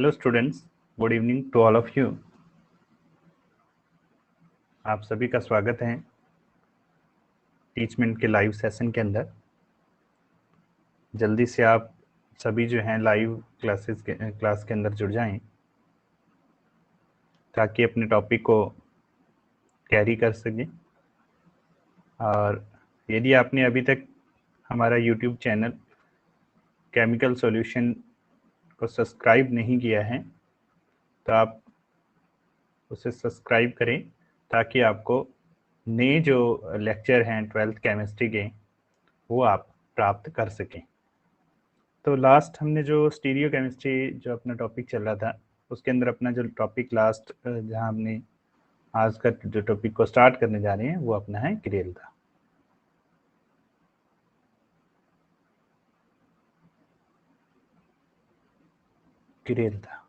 Hello students, good evening to all of you. आप सभी का स्वागत है टीचमेंट के लाइव सेशन के अंदर। जल्दी से आप सभी जो हैं लाइव क्लास के अंदर जुड़ जाएं ताकि अपने टॉपिक को कैरी कर सकें। और यदि आपने अभी तक हमारा यूट्यूब चैनल केमिकल सॉल्यूशन को सब्सक्राइब नहीं किया है तो आप उसे सब्सक्राइब करें ताकि आपको नए जो लेक्चर हैं 12th केमिस्ट्री के वो आप प्राप्त कर सकें। तो लास्ट हमने जो स्टीरियो केमिस्ट्री जो अपना टॉपिक चल रहा था उसके अंदर अपना जो टॉपिक लास्ट जहां हमने आज का जो टॉपिक को स्टार्ट करने जा रहे हैं वो अपना है किरेलता। किरेलता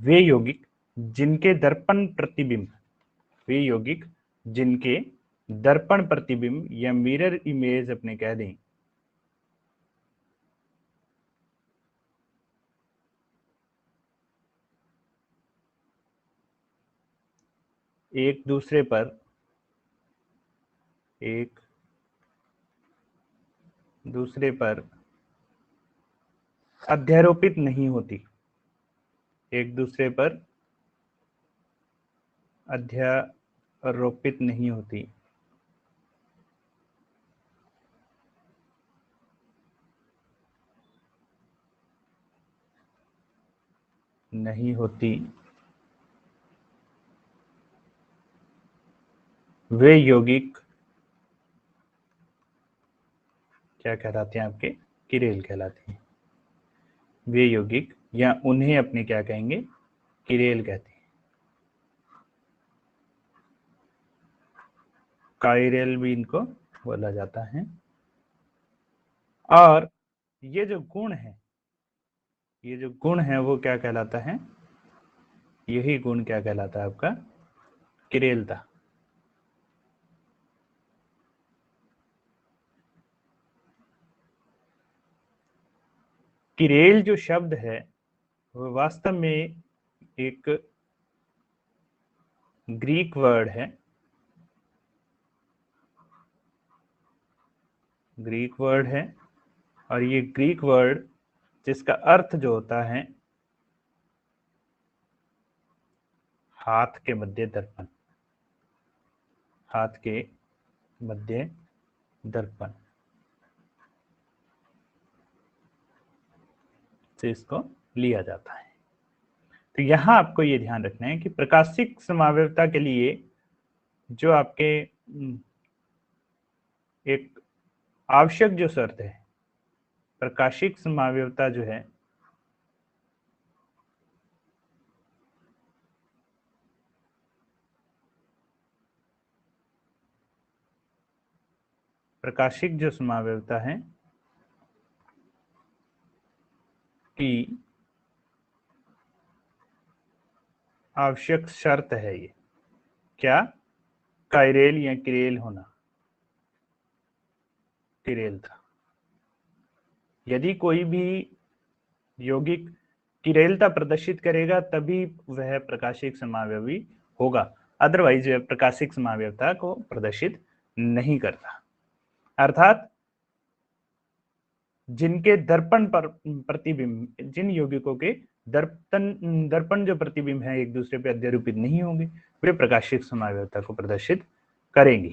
वे यौगिक जिनके दर्पण प्रतिबिंब वे यौगिक जिनके दर्पण प्रतिबिंब या मिरर इमेज अपने कह दें एक दूसरे पर अध्यारोपित नहीं होती, एक दूसरे पर अध्यारोपित नहीं होती, नहीं होती। वे यौगिक क्या कहलाते हैं आपके? किरेल कहलाते हैं। वे यौगिक या उन्हें अपने क्या कहेंगे? किरेल कहते हैं। काइरेल भी इनको बोला जाता है। और ये जो गुण है वो क्या कहलाता है? यही गुण क्या कहलाता है आपका? किरेलता। किरेल जो शब्द है वो वास्तव में एक ग्रीक वर्ड है। ग्रीक वर्ड है और ये ग्रीक वर्ड जिसका अर्थ जो होता है हाथ के मध्य दर्पण, हाथ के मध्य दर्पण से इसको लिया जाता है। तो यहां आपको ये ध्यान रखना है कि प्रकाशिक समावयवता के लिए जो आपके एक आवश्यक जो शर्त है, प्रकाशिक समावयवता जो है प्रकाशिक जो समावयवता है कि आवश्यक शर्त है ये क्या? काइरेल या किरेल होना, किरेल था। यदि कोई भी यौगिक किरेलता प्रदर्शित करेगा तभी वह प्रकाशिक समावयवी होगा, अदरवाइज वह प्रकाशिक समावयवता को प्रदर्शित नहीं करता। अर्थात जिनके दर्पण पर प्रतिबिंब, जिन यौगिकों के दर्पण जो प्रतिबिंब है एक दूसरे पे अध्यारोपित नहीं होंगे वे प्रकाशिक समावयवता को प्रदर्शित करेंगे।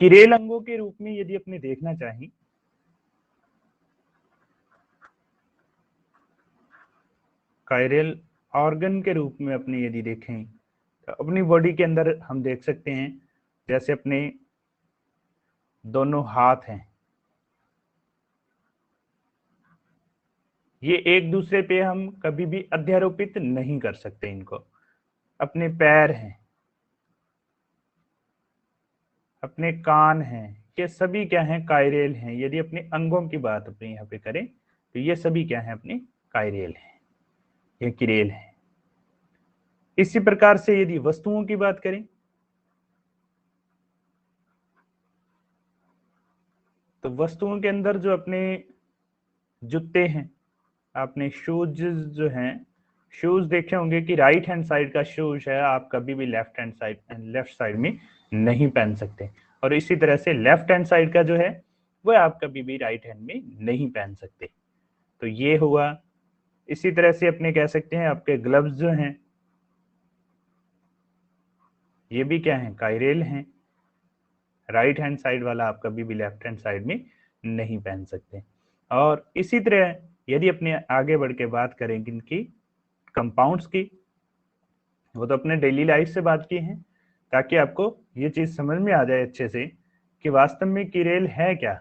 किरेल अंगों के रूप में यदि अपने देखना चाहें काइरेल ऑर्गन के रूप में अपने यदि देखें तो अपनी बॉडी के अंदर हम देख सकते हैं जैसे अपने दोनों हाथ हैं, ये एक दूसरे पे हम कभी भी अध्यारोपित नहीं कर सकते इनको। अपने पैर हैं, अपने कान हैं, ये सभी क्या हैं? काइरेल हैं। यदि अपने अंगों की बात अपने यहाँ पे करें तो ये सभी क्या हैं? अपने काइरेल हैं, ये किरेल हैं। इसी प्रकार से यदि वस्तुओं की बात करें तो वस्तुओं के अंदर जो अपने जूते हैं, आपने शूज जो हैं, शूज देखे होंगे कि राइट हैंड साइड का शूज है, आप कभी भी लेफ्ट साइड में नहीं पहन सकते। और इसी तरह से लेफ्ट हैंड साइड का जो है वो आप कभी भी राइट हैंड में नहीं पहन सकते। तो ये हुआ। इसी तरह से अपने कह सकते हैं आपके ग्लव्स जो हैं ये भी क्या है, कायरेल हैं। राइट हैंड साइड वाला आप कभी भी लेफ्ट हैंड साइड में नहीं पहन सकते। और इसी तरह यदि अपने आगे बढ़ के बात करें इनकी कंपाउंड्स की, वो तो अपने डेली लाइफ से बात की है ताकि आपको ये चीज समझ में आ जाए अच्छे से कि वास्तव में किरेल है क्या।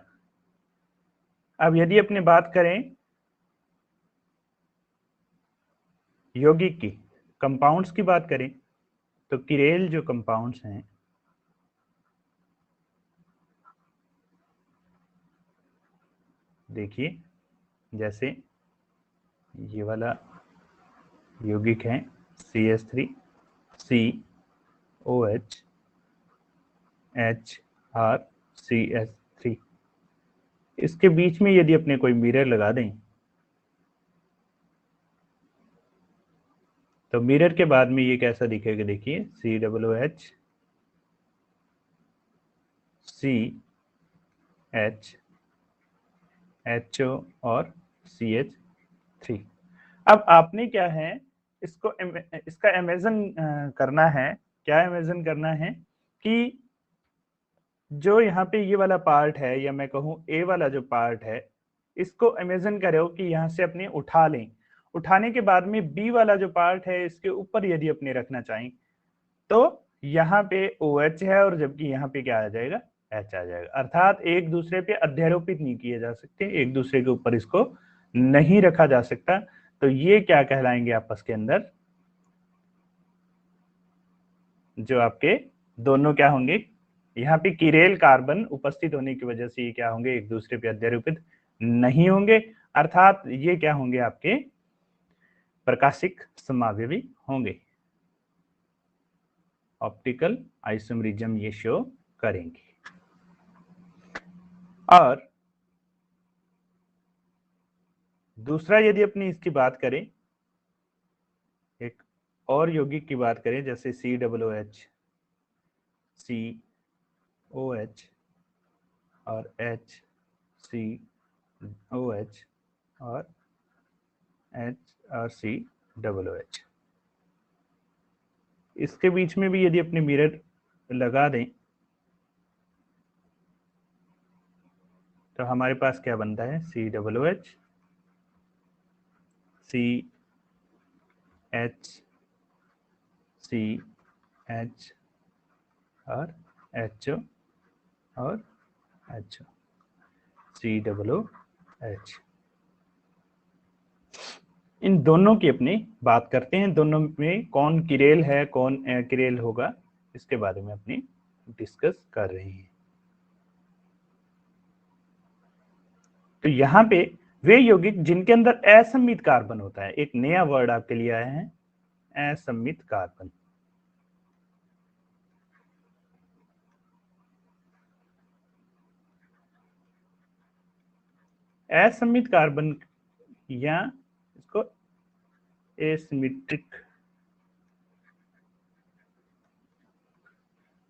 अब यदि अपने बात करें यौगिक की, कंपाउंड्स की बात करें तो किरेल जो कंपाउंड्स हैं देखिए, जैसे ये वाला यौगिक है CH3 COH HRCH3, इसके बीच में यदि अपने कोई मिरर लगा दें तो मिरर के बाद में ये कैसा दिखेगा, देखिए COOH CH HO और CH3। अब आपने क्या है इसको इसका इमेजिन करना है। क्या इमेजिन करना है कि जो यहाँ पे ये वाला पार्ट है, या मैं कहूँ ए वाला जो पार्ट है, इसको इमेजिन करो कि यहाँ से अपने उठा लें। उठाने के बाद में बी वाला जो पार्ट है इसके ऊपर यदि अपने रखना चाहें तो यहाँ पे OH है और जबकि यहाँ पे क्या आ जाएगा, H आ जाएगा। अर्थात एक दूसरे पे अध्यारोपित नहीं किए जा सकते, एक दूसरे के ऊपर इसको नहीं रखा जा सकता। तो ये क्या कहलाएंगे आपस के अंदर, जो आपके दोनों क्या होंगे, यहाँ पे किरेल कार्बन उपस्थित होने की वजह से ये क्या होंगे, एक दूसरे पे अध्यारोपित नहीं होंगे। अर्थात ये क्या होंगे, आपके प्रकाशिक समावयवी होंगे, ऑप्टिकल आइसोमरिज्म ये शो करेंगे। और दूसरा यदि अपनी इसकी बात करें, एक और यौगिक की बात करें जैसे COOH COH और HCOH और HRCOOH, इसके बीच में भी यदि अपने मिरर लगा दें तो हमारे पास क्या बनता है, COOH CH और HO और HO COOH। इन दोनों की अपनी बात करते हैं, दोनों में कौन किरेल है कौन किरेल होगा, इसके बारे में अपनी डिस्कस कर रहे हैं। तो यहाँ पे वे यौगिक जिनके अंदर असम्मित कार्बन होता है, एक नया वर्ड आपके लिए आया है, असम्मित कार्बन। असम्मित कार्बन या इसको एसिमेट्रिक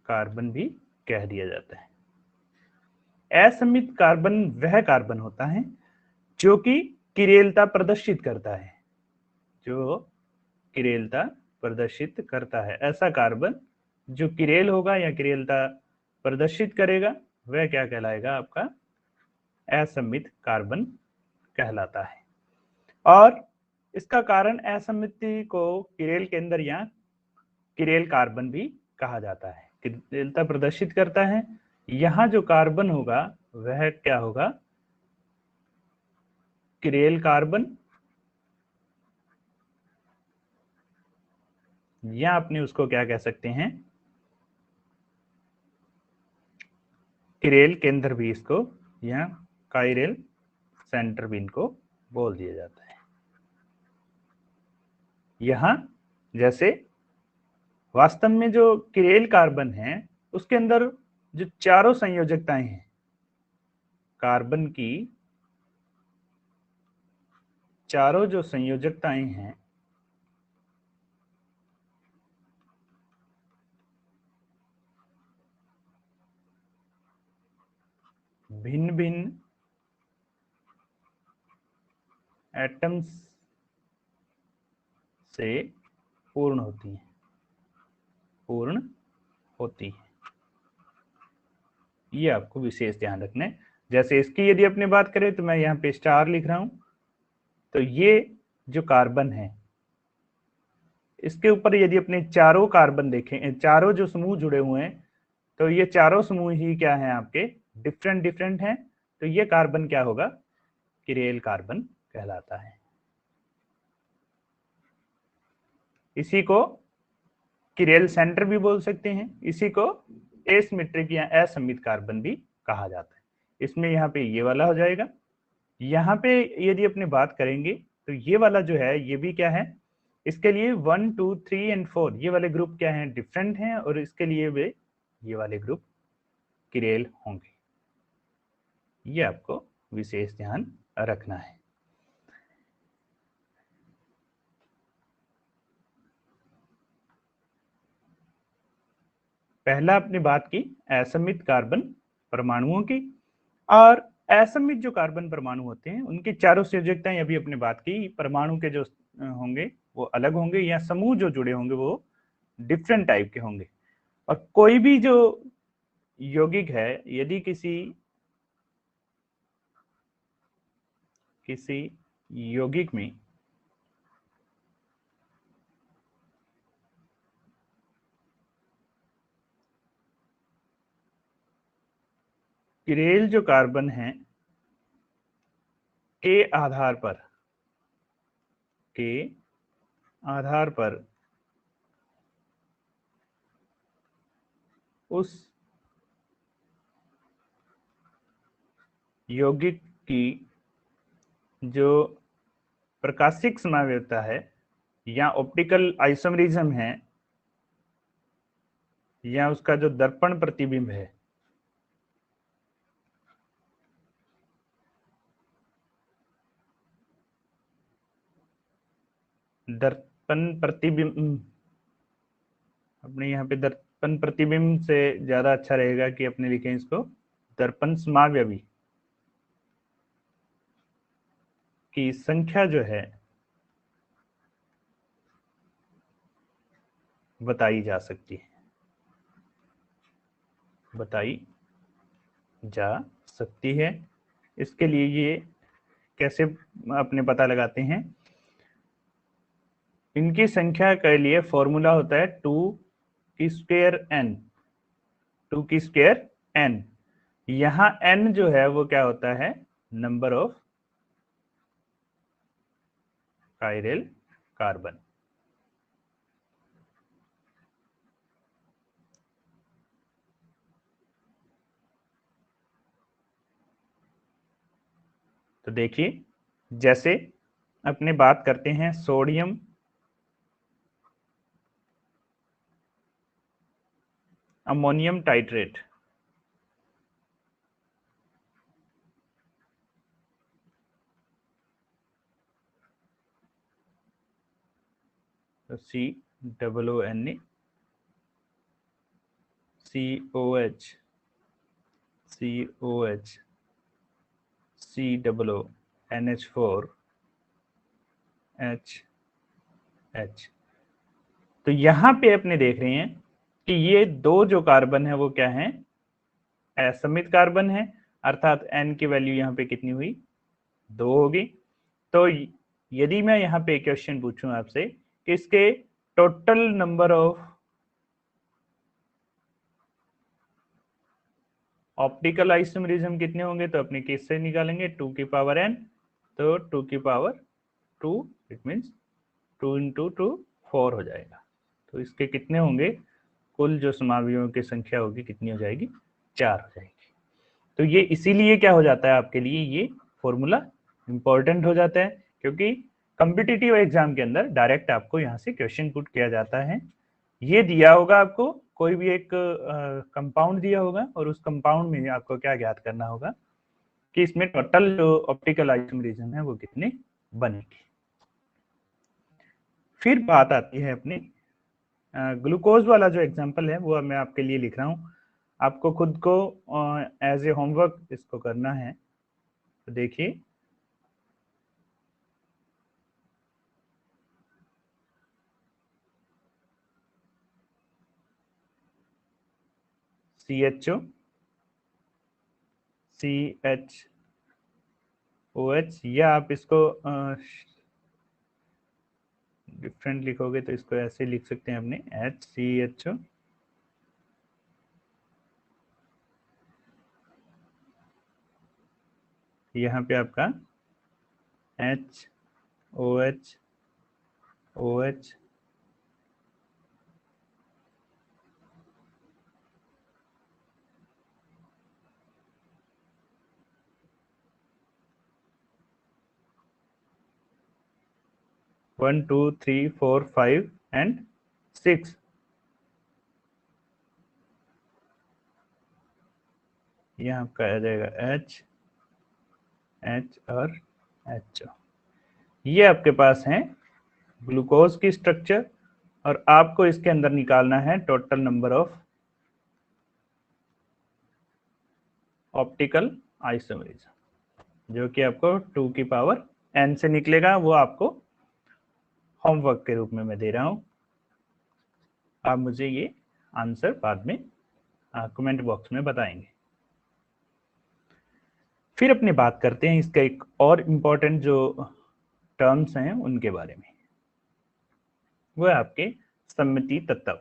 कार्बन भी कह दिया जाता है। असम्मित कार्बन वह कार्बन होता है जो कि किरेलता प्रदर्शित करता है, जो किरेलता प्रदर्शित करता है। ऐसा कार्बन जो किरेल होगा या किरेलता प्रदर्शित करेगा वह क्या कहलाएगा, आपका असम्मित कार्बन कहलाता है। और इसका कारण असम्मिति को किरेल के अंदर या किरेल कार्बन भी कहा जाता है। किरेलता प्रदर्शित करता है, यहां जो कार्बन होगा वह क्या होगा, किरेल कार्बन, या अपने उसको क्या कह सकते हैं, किरेल केंद्र भी इसको, या काइरेल सेंटर भी इनको बोल दिया जाता है। यहां जैसे वास्तव में जो किरेल कार्बन है उसके अंदर जो चारों संयोजकताएं हैं, कार्बन की चारों जो संयोजकताएं हैं भिन्न भिन्न एटम्स से पूर्ण होती है, पूर्ण होती है। ये आपको विशेष ध्यान रखना है। जैसे इसकी यदि अपनी बात करें तो मैं यहाँ पे स्टार लिख रहा हूं, तो ये जो कार्बन है इसके ऊपर यदि अपने चारों कार्बन देखें, चारों जो समूह जुड़े हुए हैं, तो ये चारों समूह ही क्या हैं आपके डिफरेंट डिफरेंट हैं, तो ये कार्बन क्या होगा, किरेल कार्बन कहलाता है। इसी को किरेल सेंटर भी बोल सकते हैं, इसी को एसिमेट्रिक या असममित कार्बन भी कहा जाता है। इसमें यहाँ पे ये वाला हो जाएगा। यहाँ पे यदि अपने बात करेंगे तो ये वाला जो है ये भी क्या है, इसके लिए 1 2 3 एंड 4 ये वाले ग्रुप क्या हैं, डिफरेंट हैं, और इसके लिए वे ये वाले ग्रुप किरेल होंगे। ये आपको विशेष ध्यान रखना है। पहला आपने बात की असममित कार्बन परमाणुओं की, और असममित जो कार्बन परमाणु होते हैं उनकी चारों संयोजकताएं अभी अपने बात की, परमाणु के जो होंगे वो अलग होंगे, या समूह जो जुड़े होंगे वो डिफरेंट टाइप के होंगे। और कोई भी जो यौगिक है यदि किसी यौगिक में किरेल जो कार्बन है के आधार पर उस यौगिक की जो प्रकाशिक समावेशता है या ऑप्टिकल आइसोमरिज्म है या उसका जो दर्पण प्रतिबिंब है, दर्पण प्रतिबिंब, अपने यहाँ पे दर्पण प्रतिबिंब से ज्यादा अच्छा रहेगा कि अपने लिखें इसको दर्पण समावयवी की संख्या जो है बताई जा सकती है, बताई जा सकती है। इसके लिए ये कैसे अपने पता लगाते हैं, इनकी संख्या के लिए फॉर्मूला होता है 2 की स्क्वायर n, 2 की स्क्वायर n। यहां n जो है वो क्या होता है, नंबर ऑफ कायरल कार्बन। तो देखिए जैसे अपने बात करते हैं सोडियम अमोनियम टाइट्रेट, तो COONA COH COH COONH4 HH। तो यहां पे अपने देख रहे हैं कि ये दो जो कार्बन है वो क्या है, असममित कार्बन है, अर्थात n की वैल्यू यहाँ पे कितनी हुई, 2 होगी। तो यदि मैं यहाँ पे क्वेश्चन पूछूं आपसे कि इसके total number of optical isomerism कितने होंगे, तो अपने केस से निकालेंगे 2 की पावर n, तो 2 की पावर 2 इट मीन्स 2 इंटू 2 4 हो जाएगा। तो इसके कितने होंगे, कुल जो समावयवों की संख्या होगी कितनी हो जाएगी, 4 हो जाएगी। तो ये इसीलिए क्या हो जाता है आपके लिए ये फॉर्मूला इंपॉर्टेंट हो जाता है, क्योंकि कॉम्पिटिटिव एग्जाम के अंदर डायरेक्ट आपको यहाँ से क्वेश्चन पुट किया जाता है ये दिया होगा आपको, कोई भी एक कंपाउंड दिया होगा और उस कंपाउंड में आपको क्या ज्ञात करना होगा कि इसमें टोटल जो ऑप्टिकल आइसोमरिज्म है वो कितने बनेगी। फिर बात आती है अपनी ग्लूकोज वाला जो एग्जांपल है वो मैं आपके लिए लिख रहा हूँ, आपको खुद को एज ए होमवर्क इसको करना है। तो देखिए CHO CHOH, या आप इसको डिफरेंट लिखोगे तो इसको ऐसे लिख सकते हैं अपने HCHO, यहाँ पे आपका HOH OH one two three four five and 6, यहाँ आपका आ जाएगा H और HO। ये आपके पास है ग्लूकोज की स्ट्रक्चर, और आपको इसके अंदर निकालना है total number of optical isomerism, जो कि आपको 2 की पावर n से निकलेगा। वो आपको होमवर्क के रूप में मैं दे रहा हूं, आप मुझे ये आंसर बाद में कमेंट बॉक्स में बताएंगे। फिर अपनी बात करते हैं इसका एक और इम्पोर्टेंट जो टर्म्स हैं उनके बारे में, वो है आपके सम्मिति तत्व।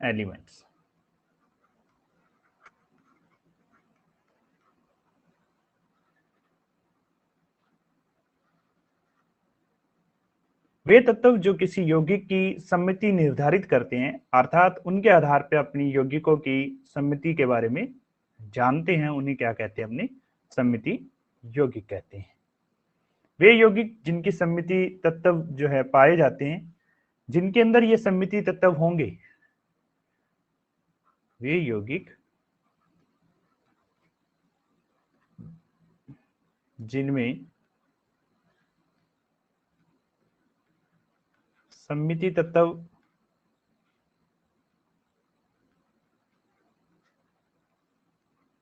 एलिमेंट्स, वे तत्व जो किसी यौगिक की सम्मिति निर्धारित करते हैं, अर्थात उनके आधार पर अपनी यौगिकों की सम्मिति के बारे में जानते हैं, उन्हें क्या कहते हैं, अपने सम्मिति यौगिक कहते हैं। वे यौगिक जिनकी सम्मिति तत्व जो है पाए जाते हैं, जिनके अंदर ये सम्मिति तत्व होंगे, वे यौगिक जिनमें सम्मिति तत्व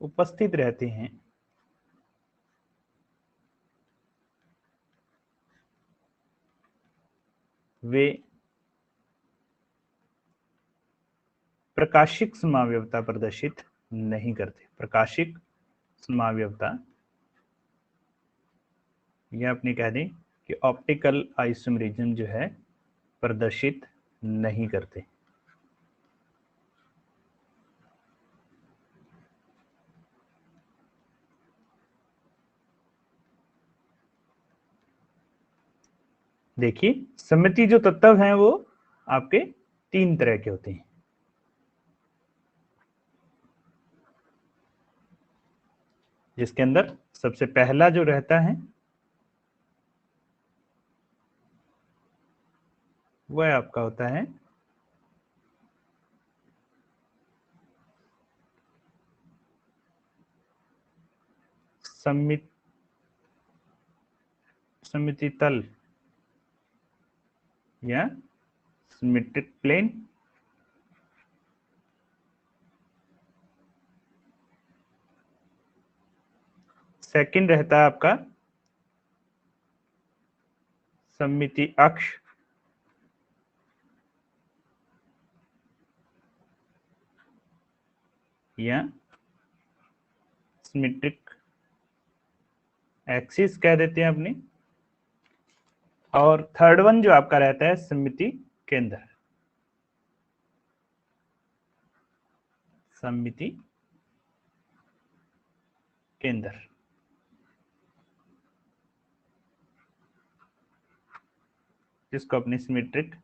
उपस्थित रहते हैं, वे प्रकाशिक समावयवता प्रदर्शित नहीं करते। प्रकाशिक समावयवता, यह अपने कह दें कि ऑप्टिकल आइसोमरिज्म जो है प्रदर्शित नहीं करते। देखिए सम्मिति जो तत्व हैं वो आपके 3 तरह के होते हैं, जिसके अंदर सबसे पहला जो रहता है वह आपका होता है सम्मिति तल या सिमेट्रिक प्लेन। सेकंड रहता है आपका सम्मिति अक्ष या सिमेट्रिक एक्सिस कह देते हैं अपने। और थर्ड वन जो आपका रहता है सम्मिति केंद्र, सम्मिति केंद्र, जिसको अपनी सिमेट्रिक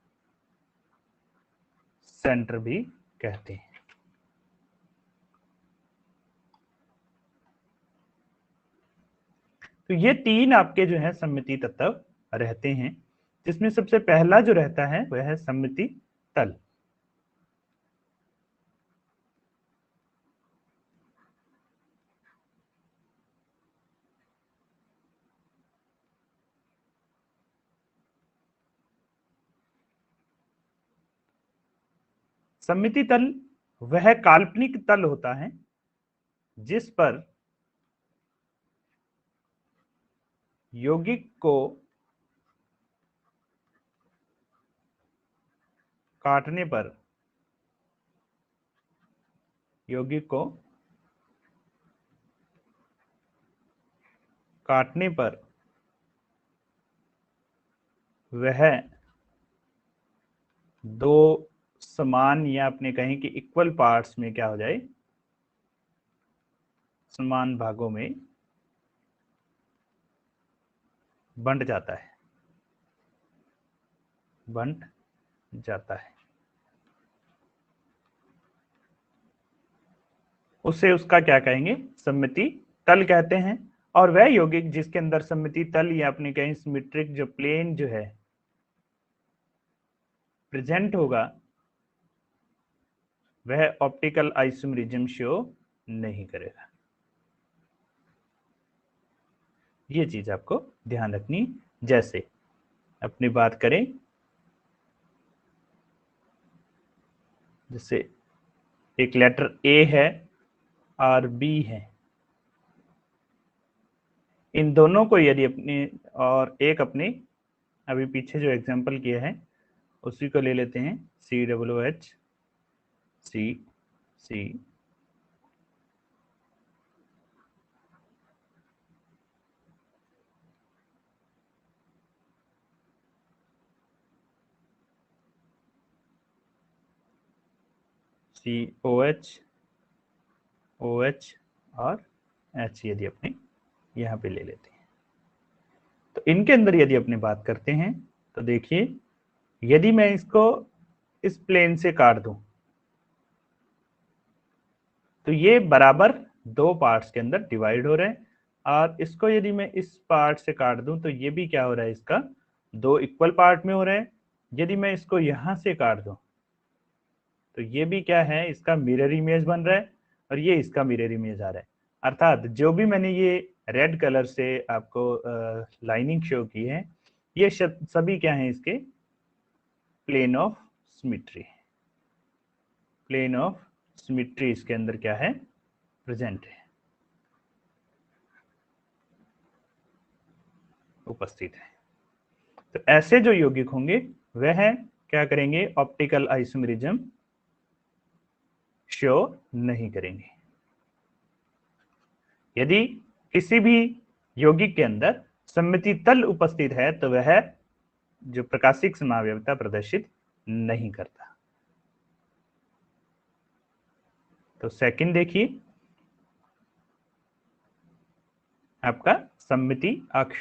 सेंटर भी कहते हैं। तो ये तीन आपके जो है सममिति तत्व रहते हैं, जिसमें सबसे पहला जो रहता है वह है सममिति तल। सममिति तल वह काल्पनिक तल होता है जिस पर यौगिक को काटने पर वह दो समान या अपने कहें कि इक्वल पार्ट्स में क्या हो जाए, समान भागों में बंट जाता है, उसे उसका क्या कहेंगे, सममिति तल कहते हैं। और वह यौगिक जिसके अंदर सममिति तल या अपने कहें सिमेट्रिक जो प्लेन जो है प्रेजेंट होगा, वह ऑप्टिकल आइसोमेरिज्म शो नहीं करेगा। ये चीज आपको ध्यान रखनी। जैसे अपनी बात करें, जैसे एक लेटर ए है और बी है, इन दोनों को यदि अपने और एक अपने अभी पीछे जो एग्जांपल किया है उसी को ले लेते हैं, COOH C COH OH और H यदि अपने यहाँ पे ले लेते हैं, तो इनके अंदर यदि अपने बात करते हैं तो देखिए, यदि मैं इसको इस प्लेन से काट दूं तो ये बराबर दो पार्ट्स के अंदर डिवाइड हो रहे हैं, और इसको यदि मैं इस पार्ट से काट दूं तो ये भी क्या हो रहा है, इसका दो इक्वल पार्ट में हो रहे हैं। यदि मैं इसको यहां से काट दूं तो ये भी क्या है, इसका मिरर इमेज बन रहा है और ये इसका मिरर इमेज आ रहा है। अर्थात जो भी मैंने ये रेड कलर से आपको लाइनिंग शो की है, ये सभी क्या है, इसके प्लेन ऑफ सिमेट्री, इसके अंदर क्या है, प्रेजेंट है, उपस्थित है। तो ऐसे जो यौगिक होंगे वह क्या करेंगे, ऑप्टिकल आइसोमेरिज्म शो नहीं करेंगे। यदि किसी भी यौगिक के अंदर सममिति तल उपस्थित है तो वह जो प्रकाशिक समावयवता प्रदर्शित नहीं करता। तो सेकंड देखिए, आपका सममिति अक्ष।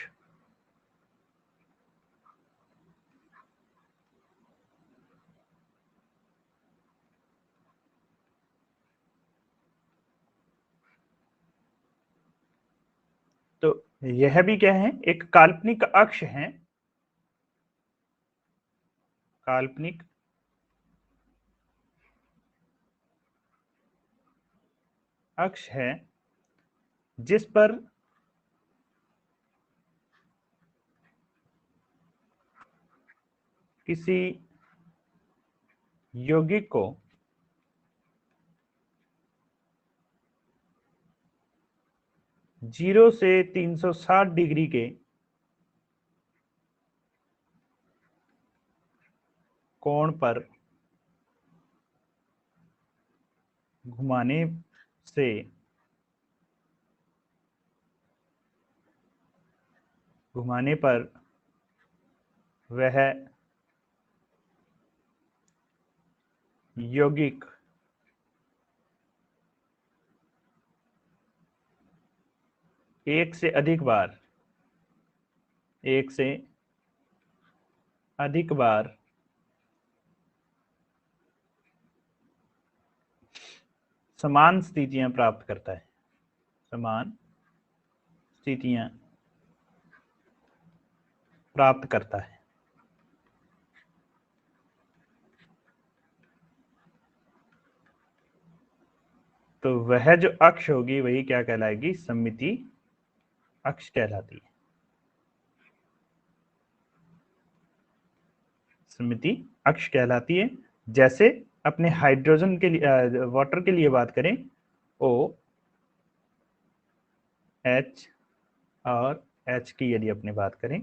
तो यह भी क्या है, एक काल्पनिक अक्ष है, काल्पनिक अक्ष है जिस पर किसी यौगिक को जीरो से 360 डिग्री के कोण पर घुमाने पर वह यौगिक एक से अधिक बार समान स्थितियां प्राप्त करता है, समान स्थितियां प्राप्त करता है। तो वह जो अक्ष होगी वही क्या कहलाएगी, सममिति अक्ष कहलाती है। सममिति अक्ष कहलाती है। जैसे अपने हाइड्रोजन के लिए, वाटर के लिए बात करें, ओ एच और एच की यदि अपनी बात करें,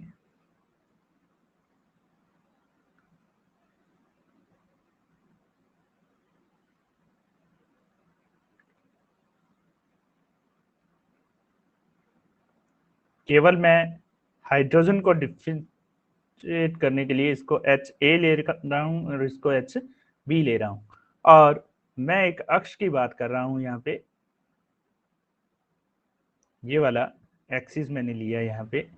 केवल मैं हाइड्रोजन को डिफरेंशिएट करने के लिए इसको एच ए ले रहा हूं और इसको एच बी ले रहा हूं, और मैं एक अक्ष की बात कर रहा हूं। यहाँ पे ये वाला एक्सिस मैंने लिया यहाँ पे,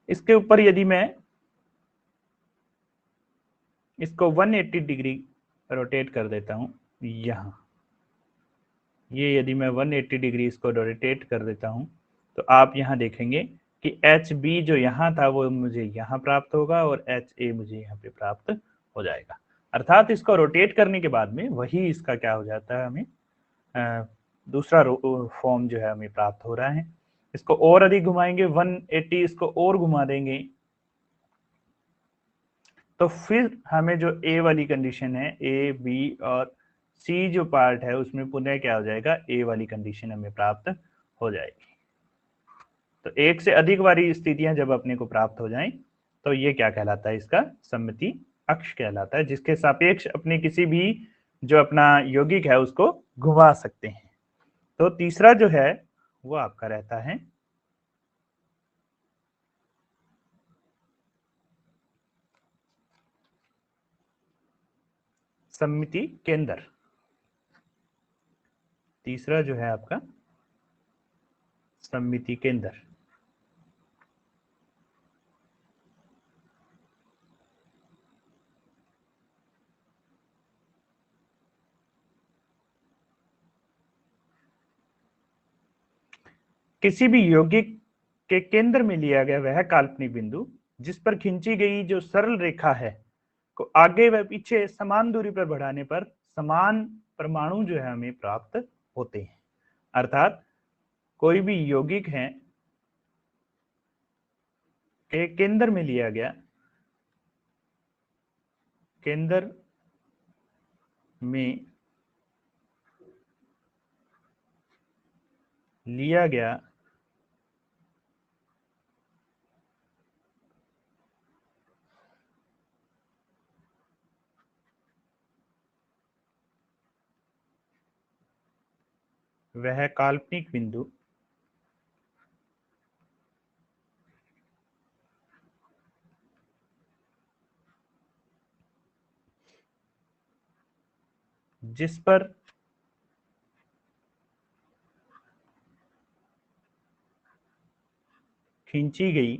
इसके ऊपर यदि मैं इसको 180 डिग्री रोटेट कर देता हूं, यहाँ ये यदि मैं 180 डिग्री इसको रोटेट कर देता हूं, तो आप यहाँ देखेंगे कि एच बी जो यहाँ था वो मुझे यहाँ प्राप्त होगा और एच ए मुझे यहाँ पे प्राप्त हो जाएगा। अर्थात इसको रोटेट करने के बाद में वही इसका क्या हो जाता है, हमें दूसरा फॉर्म जो है हमें प्राप्त हो रहा है। इसको और अधिक घुमाएंगे 180, इसको और घुमा देंगे, तो फिर हमें जो ए वाली कंडीशन है, ए बी और सी जो पार्ट है उसमें पुनः क्या हो जाएगा, ए वाली कंडीशन हमें प्राप्त हो जाएगी। तो एक से अधिक बारी स्थितियां जब अपने को प्राप्त हो जाएं तो ये क्या कहलाता है, इसका सममिति अक्ष कहलाता है, जिसके सापेक्ष अपने किसी भी जो अपना यौगिक है उसको घुमा सकते हैं। तो तीसरा जो है वो आपका रहता है सममिति केंद्र। तीसरा जो है आपका सममिति केंद्र। किसी भी यौगिक के केंद्र में लिया गया वह काल्पनिक बिंदु जिस पर खींची गई जो सरल रेखा है को आगे व पीछे समान दूरी पर बढ़ाने पर समान परमाणु जो है हमें प्राप्त होते हैं। अर्थात कोई भी यौगिक है के केंद्र में लिया गया, केंद्र में लिया गया वह काल्पनिक बिंदु जिस पर खींची गई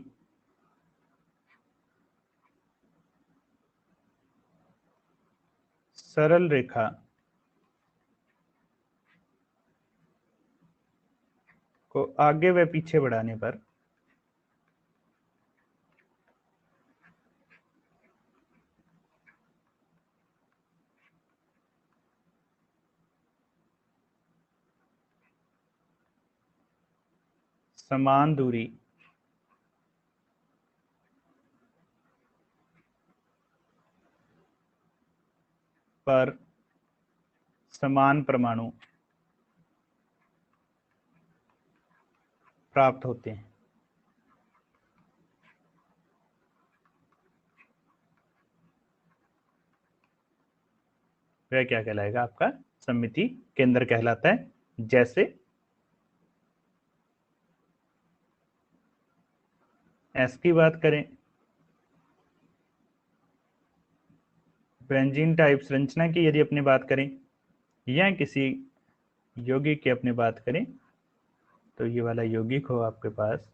सरल रेखा को आगे व पीछे बढ़ाने पर समान दूरी पर समान परमाणु प्राप्त होते हैं। वह क्या कहलाएगा, आपका सममिति केंद्र कहलाता है। जैसे एस की बात करें, बेंजीन टाइप संरचना की यदि अपनी बात करें या किसी यौगिक की अपनी बात करें, तो ये वाला यौगिक हो आपके पास,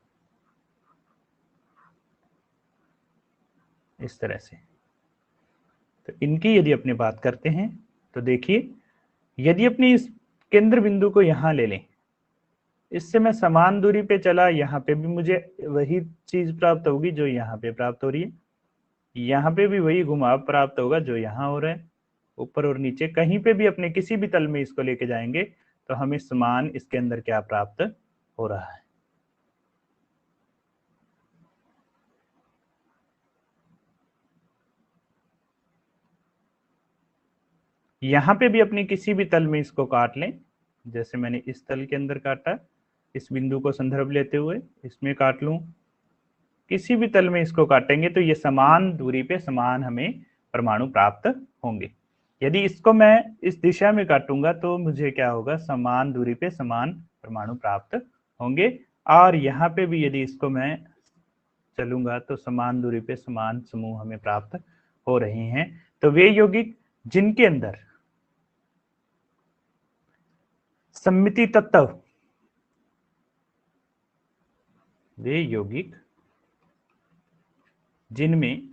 इस तरह से। तो इनकी यदि अपनी बात करते हैं तो देखिए, यदि अपनी इस केंद्र बिंदु को यहां ले लें, इससे मैं समान दूरी पे चला, यहाँ पे भी मुझे वही चीज प्राप्त होगी जो यहाँ पे प्राप्त हो रही है, यहाँ पे भी वही घुमाव प्राप्त होगा जो यहाँ हो रहा है। ऊपर और नीचे कहीं पे भी अपने किसी भी तल में इसको लेके जाएंगे तो हमें समान इसके अंदर क्या प्राप्त हो रहा है। यहाँ पे भी अपनी किसी भी तल में इसको काट लें, जैसे मैंने इस तल के अंदर काटा, इस बिंदु को संदर्भ लेते हुए इसमें काट लूं, किसी भी तल में इसको काटेंगे तो ये समान दूरी पे समान हमें परमाणु प्राप्त होंगे। यदि इसको मैं इस दिशा में काटूंगा तो मुझे क्या होगा, समान दूरी पे समान परमाणु प्राप्त होंगे। और यहाँ पे भी यदि इसको मैं चलूंगा तो समान दूरी पे समान समूह हमें प्राप्त हो रहे हैं। तो वे यौगिक जिनके अंदर सममिति तत्व, वे यौगिक जिनमें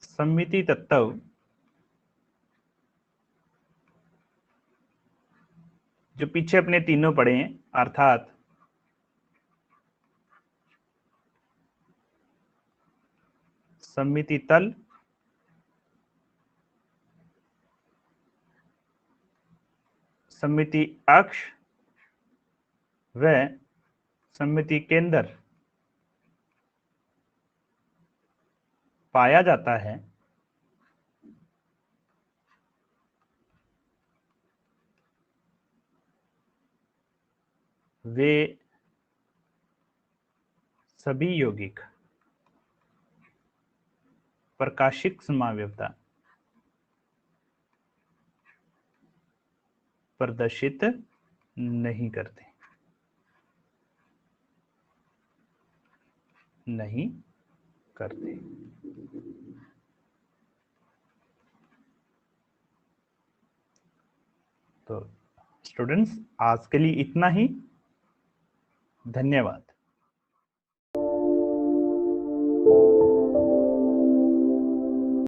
सममिति तत्व जो पीछे अपने तीनों पड़े हैं, अर्थात सममिति तल, सममिति अक्ष व सममिति केंद्र पाया जाता है, वे सभी यौगिक प्रकाशिक समावयवता प्रदर्शित नहीं करते, नहीं करते। तो स्टूडेंट्स, आज के लिए इतना ही। धन्यवाद।